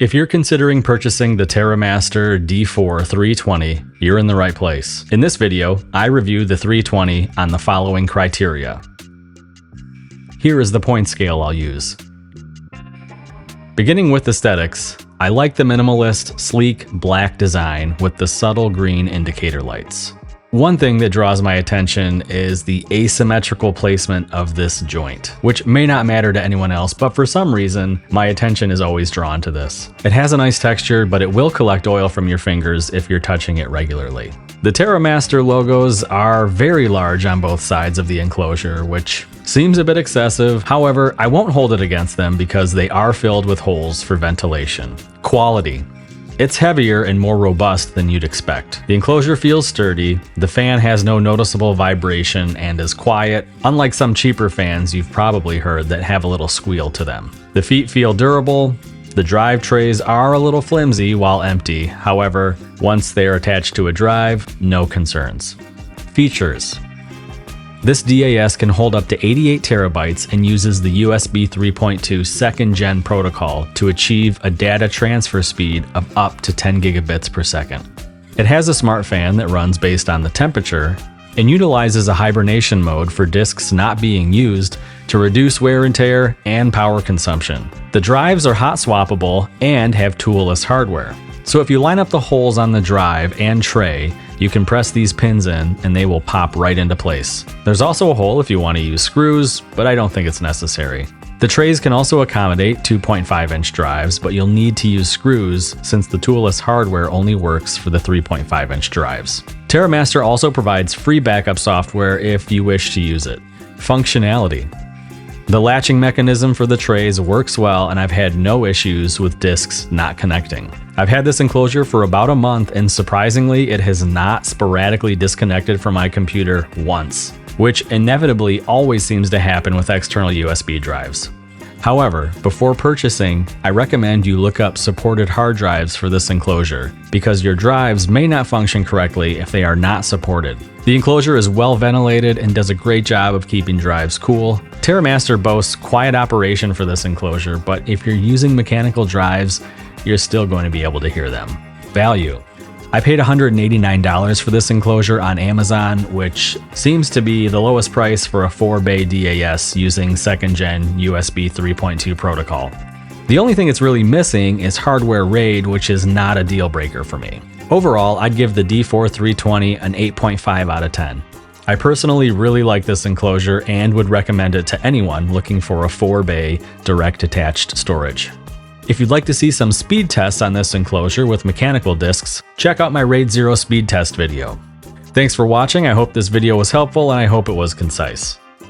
If you're considering purchasing the Terramaster D4-320, you're in the right place. In this video, I review the 320 on the following criteria. Here is the point scale I'll use. Beginning with aesthetics, I like the minimalist, sleek, black design with the subtle green indicator lights. One thing that draws my attention is the asymmetrical placement of this joint, which may not matter to anyone else, but for some reason, my attention is always drawn to this. It has a nice texture, but it will collect oil from your fingers if you're touching it regularly. The Terramaster logos are very large on both sides of the enclosure, which seems a bit excessive. However, I won't hold it against them because they are filled with holes for ventilation. Quality. It's heavier and more robust than you'd expect. The enclosure feels sturdy, the fan has no noticeable vibration and is quiet, unlike some cheaper fans you've probably heard that have a little squeal to them. The feet feel durable. The drive trays are a little flimsy while empty. However, once they are attached to a drive, no concerns. Features. This DAS can hold up to 88 terabytes and uses the USB 3.2 second gen protocol to achieve a data transfer speed of up to 10 gigabits per second. It has a smart fan that runs based on the temperature and utilizes a hibernation mode for disks not being used to reduce wear and tear and power consumption. The drives are hot swappable and have toolless hardware. So if you line up the holes on the drive and tray, you can press these pins in and they will pop right into place. There's also a hole if you want to use screws, but I don't think it's necessary. The trays can also accommodate 2.5-inch drives, but you'll need to use screws since the toolless hardware only works for the 3.5-inch drives. Terramaster also provides free backup software if you wish to use it. Functionality. The latching mechanism for the trays works well and I've had no issues with disks not connecting. I've had this enclosure for about a month and surprisingly it has not sporadically disconnected from my computer once, which inevitably always seems to happen with external USB drives. However, before purchasing, I recommend you look up supported hard drives for this enclosure because your drives may not function correctly if they are not supported. The enclosure is well ventilated and does a great job of keeping drives cool. Terramaster boasts quiet operation for this enclosure, but if you're using mechanical drives, you're still going to be able to hear them. Value. I paid $189 for this enclosure on Amazon, which seems to be the lowest price for a 4-bay DAS using second-gen USB 3.2 protocol. The only thing it's really missing is hardware RAID, which is not a deal breaker for me. Overall, I'd give the D4-320 an 8.5 out of 10. I personally really like this enclosure and would recommend it to anyone looking for a 4-bay direct attached storage. If you'd like to see some speed tests on this enclosure with mechanical disks, check out my RAID 0 speed test video. Thanks for watching, I hope this video was helpful and I hope it was concise.